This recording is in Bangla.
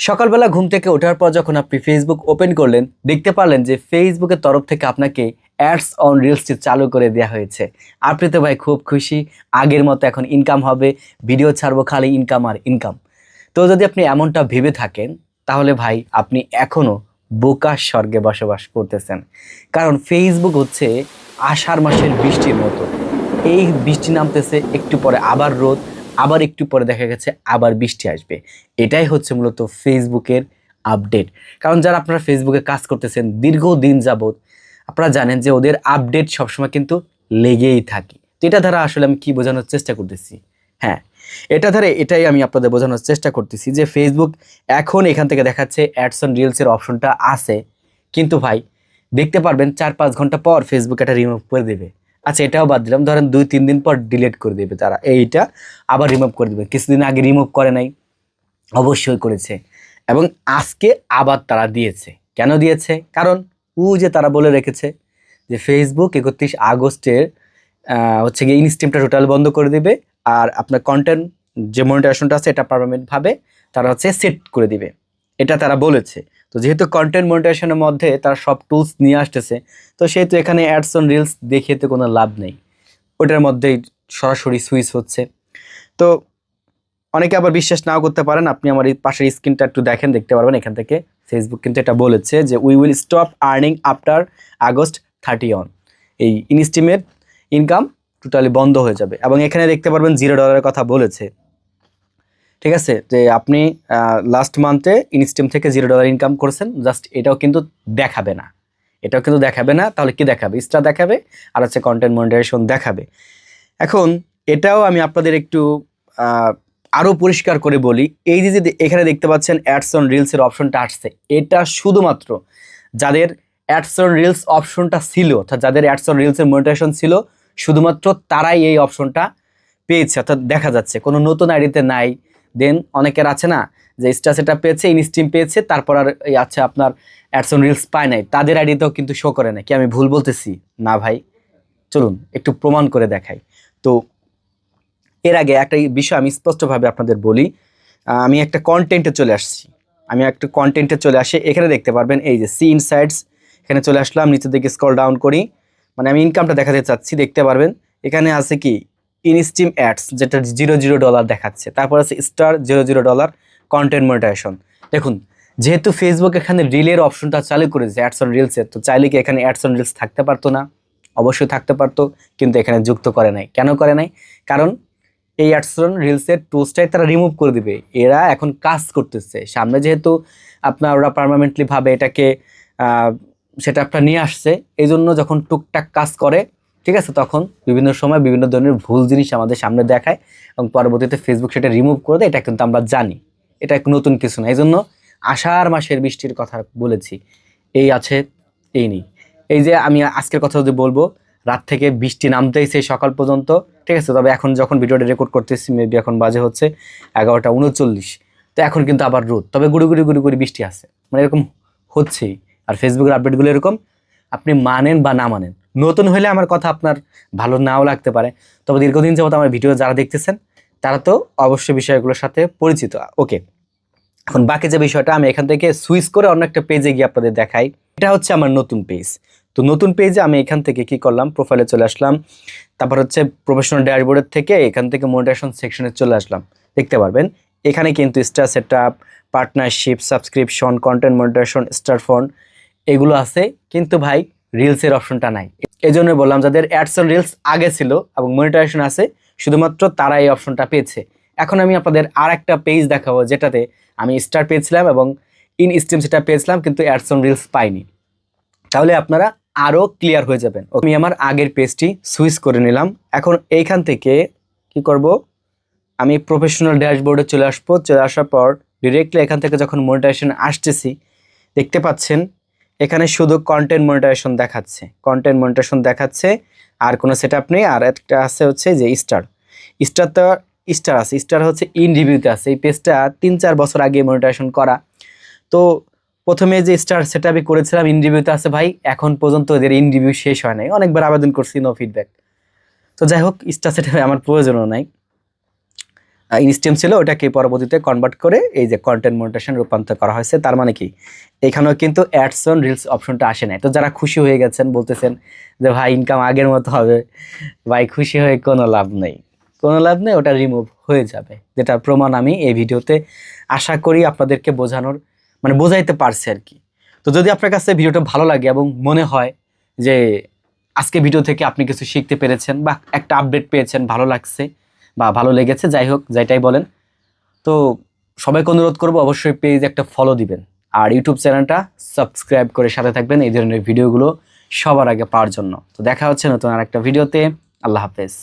সকালবেলা ঘুম থেকে ওঠার পর যখন আপনি ফেসবুক ওপেন করলেন, দেখতে পারলেন যে ফেসবুকের তরফ থেকে আপনাকে অ্যাডস অন রিলসটি চালু করে দেওয়া হয়েছে। আপনি তো ভাই খুব খুশি, আগের মতো এখন ইনকাম হবে, ভিডিও ছাড়বো খালি ইনকাম আর ইনকাম। তো যদি আপনি এমনটা ভেবে থাকেন, তাহলে ভাই আপনি এখনও বোকার স্বর্গে বসবাস করতেছেন। কারণ ফেসবুক হচ্ছে আষাঢ় মাসের বৃষ্টির মতো। এই বৃষ্টি নামতেছে, একটু পরে আবার রোদ, আবার একটু পরে দেখা গেছে আবার বৃষ্টি আসবে। এটাই হচ্ছে মূলত ফেসবুকের আপডেট। কারণ যারা আপনারা ফেসবুকে কাজ করতেছেন দীর্ঘদিন যাবত, আপনারা জানেন যে ওদের আপডেট সবসময় কিন্তু লেগেই থাকে। তো এটা দ্বারা আসলে আমি কি বোঝানোর চেষ্টা করতেছি, হ্যাঁ, এটা দ্বারা এটাই আমি আপনাদের বোঝানোর চেষ্টা করতেছি যে ফেসবুক এখন এখান থেকে দেখাচ্ছে অ্যাডস অন রিলসের অপশনটা আছে, কিন্তু ভাই দেখতে পারবেন 4-5 ঘন্টা পর ফেসবুক এটা রিমুভ করে দেবে। আচ্ছা, এটাও বাদ দিলাম, ধরেন 2-3 দিন পর ডিলিট করে দেবে তারা, এইটা আবার রিমুভ করে দেবে। কিছুদিন আগে রিমুভ করে নাই, অবশ্যই করেছে, এবং আজকে আবার তারা দিয়েছে। কেন দিয়েছে? কারণ যে তারা বলে রেখেছে যে ফেসবুক 31 আগস্টের হচ্ছে গিয়ে ইনস্ট্রিমটা টোটাল বন্ধ করে দিবে, আর আপনার কন্টেন্ট যে মনিটাইজেশনটা আছে এটা পার্মানেন্টভাবে তারা হচ্ছে সেট করে দিবে, এটা তারা বলেছে। তো যেহেতু কন্টেন্ট মনিটাইজেশনের মধ্যে তারা সব টুলস নিয়ে আসতেছে, তো সেহেতু এখানে অ্যাডস অন রিলস দেখিয়ে তো কোনো লাভ নেই, ওটার মধ্যেই সরাসরি সুইচ হচ্ছে। তো অনেকে আবার বিশ্বাস নাও করতে পারেন, আপনি আমার এই পাশের স্ক্রিনটা একটু দেখেন, দেখতে পারবেন এখান থেকে ফেসবুক কিন্তু এটা বলেছে যে we will stop earning after August 30 এই ইনস্টিমেট ইনকাম টোটালি বন্ধ হয়ে যাবে। এবং এখানে দেখতে পারবেন $0 কথা বলেছে, ঠিক আছে, যে আপনি লাস্ট মান্থে ইনস্টিম থেকে $0 ইনকাম করেছেন, জাস্ট এটাও কিন্তু দেখাবে না, এটাও কিন্তু দেখাবে না। তাহলে কি দেখাবে? স্টার দেখাবে, আর হচ্ছে কন্টেন্ট মনিটাইজেশন দেখাবে। এখন এটাও আমি আপনাদের একটু আরও পরিষ্কার করে বলি, এই যে এখানে দেখতে পাচ্ছেন অ্যাডস অন রিলসের অপশনটা আসছে, এটা শুধুমাত্র যাদের অ্যাডস অন রিলস অপশনটা ছিল, অর্থাৎ যাদের অ্যাডস অন রিলসের মনিটাইজেশন ছিল, শুধুমাত্র তারাই এই অপশনটা পেয়েছে, অর্থাৎ দেখা যাচ্ছে। কোনো নতুন আইডিতে নাই। দেন অনেকের আছে না যে স্টার সেটআপ পেয়েছে, ইনস্ট্রিম পেয়েছে, তারপর আর এই আছে আপনার অ্যাডস অন রিলস পায় নাই, তাদের আইডিতেও কিন্তু শো করে না। কি আমি ভুল বলতেছি? না ভাই, চলুন একটু প্রমাণ করে দেখাই। তো এর আগে একটা বিষয় আমি স্পষ্টভাবে আপনাদের বলি, আমি একটা কন্টেন্টে চলে আসছি, এখানে দেখতে পারবেন এই যে সি ইনসাইটস, এখানে চলে আসলাম, নিচের দিকে স্ক্রল ডাউন করি, মানে আমি ইনকামটা দেখাতে চাচ্ছি। দেখতে পারবেন এখানে আছে কি ইনস্ট্রিম অ্যাডস, যেটা $0 দেখাচ্ছে, তারপর আছে স্টার $0 কন্টেন্ট মনিটাইজেশন। দেখুন, যেহেতু ফেসবুক এখানে রিলের অপশনটা চালু করেছে অ্যাডস অন রিলসের, তো চাইলে কি এখানে অ্যাডস অন রিলস থাকতে পারতো না? অবশ্যই থাকতে পারতো, কিন্তু এখানে যুক্ত করে নাই। কেন করে নাই? কারণ এই অ্যাডস অন রিলসের টুলসটাই তারা রিমুভ করে দিবে। এরা এখন কাজ করতেছে সামনে, যেহেতু আপনার ওরা পার্মানেন্টলি ভাবে এটাকে সেটা আপনার নিয়ে আসছে, এই জন্য যখন টুকটাক কাজ করে, ঠিক আছে, তখন বিভিন্ন সময় বিভিন্ন ধরনের ভুল জিনিস আমাদের সামনে দেখায় এবং পরবর্তীতে ফেসবুক সেটা রিমুভ করে দেয়। এটা কিন্তু আমরা জানি, এটা নতুন কিছু না। এই জন্য আষাঢ় মাসের বৃষ্টির কথা বলেছি, এই আছে এই নেই। এই যে আমি আজকের কথা যদি বলবো, রাত থেকে বৃষ্টি নামতেই সেই সকাল পর্যন্ত, ঠিক আছে। তবে এখন যখন ভিডিওটা রেকর্ড করতেছি, মেবি এখন বাজে হচ্ছে 11টা 39, তো এখন কিন্তু আবার রোদ, তবে গুড়ি গুড়ি গুড়ি গুড়ি বৃষ্টি আছে, মানে এরকম হচ্ছেই। আর ফেসবুকের আপডেটগুলো এরকম, আপনি মানেন বা না মানেন, নতুন হলে আমার কথা আপনার ভালো নাও লাগতে পারে, তবে দীর্ঘদিন যাবত আমার ভিডিও যারা দেখতেছেন তারা তো অবশ্যই বিষয়গুলোর সাথে পরিচিত। ওকে, এখন বাকি যে বিষয়টা, আমি এখান থেকে সুইচ করে অন্য একটা পেজে গিয়ে আপনাদের দেখাই। এটা হচ্ছে আমার নতুন পেজ। তো নতুন পেজে আমি এখান থেকে কি করলাম, প্রোফাইলে চলে আসলাম, তারপর হচ্ছে প্রফেশনাল ড্যাশবোর্ডের থেকে এখান থেকে মনিটাইজেশন সেকশনে চলে আসলাম। দেখতে পারবেন এখানে কিন্তু star setup, partnership, subscription, content monetization, star fund এগুলো আছে, কিন্তু ভাই রিলসের অপশনটা নাই। এই জন্য বললাম, যাদের অ্যাডস অন রিলস আগে ছিল এবং মনিটাইজেশন আছে, শুধুমাত্র তারা এই অপশনটা পেয়েছে। এখন আমি আপনাদের আর একটা পেজ দেখাবো, যেটাতে আমি স্টার পেয়েছিলাম এবং ইন স্ট্রিম সেটা পেয়েছিলাম, কিন্তু অ্যাডস অন রিলস পাইনি। তাহলে আপনারা আরও ক্লিয়ার হয়ে যাবেন। আমি আমার আগের পেজটি সুইচ করে নিলাম। এখন এইখান থেকে কি করব, আমি প্রফেশনাল ড্যাশবোর্ডে চলে আসবো। চলে আসার পর ডিরেক্টলি এখান থেকে যখন মনিটাইজেশন আসতেছি, দেখতে পাচ্ছেন এখানে শুধু কন্টেন্ট মনিটাইজেশন দেখাচ্ছে, আর কোনো সেটআপ নেই। আর একটা আছে হচ্ছে যে স্টার তো স্টার আছে, স্টার হচ্ছে ইন রিভিউতে আছে। এই পেজটা 3-4 বছর আগে মনিটাইজেশন করা। তো প্রথমে যে স্টার সেটআপই করেছিলাম, ইন রিভিউতে আছে ভাই, এখন পর্যন্ত এদের ইন রিভিউ শেষ হয় নাই, অনেকবার আবেদন করছি, নো ফিডব্যাক। তো যাই হোক, স্টার সেটআপে আমার প্রয়োজনও নাই। ইনস্টেম ছিল, ওটাকে পরবর্তীতে কনভার্ট করে এই যে কন্টেন্ট মনিটাইজেশন রূপান্তর করা হয়েছে। তার মানে কি এখানেও কিন্তু অ্যাডস অন রিলস অপশনটা আসে নাই। তো যারা খুশি হয়ে গেছেন, বলতেছেন যে ভাই ইনকাম আগের মতো হবে, ভাই খুশি হয়ে কোনো লাভ নেই, কোনো লাভ নেই, ওটা রিমুভ হয়ে যাবে, যেটা প্রমাণ আমি এই ভিডিওতে আশা করি আপনাদেরকে বোঝানোর মানে বোঝাইতে পারছি আর কি। তো যদি আপনার কাছে ভিডিওটা ভালো লাগে এবং মনে হয় যে আজকে ভিডিও থেকে আপনি কিছু শিখতে পেরেছেন বা একটা আপডেট পেয়েছেন, ভালো লাগছে বা ভালো লেগেছে, যাই হোক যেটাই বলেন, তো সবাইকে অনুরোধ করবো অবশ্যই পেজ একটা ফলো দিবেন আর ইউটিউব চ্যানেলটা সাবস্ক্রাইব করে সাথে থাকবেন এই ধরনের ভিডিওগুলো সবার আগে পাওয়ার জন্য। তো দেখা হচ্ছে নতুন আরেকটা ভিডিওতে। আল্লাহ হাফেজ।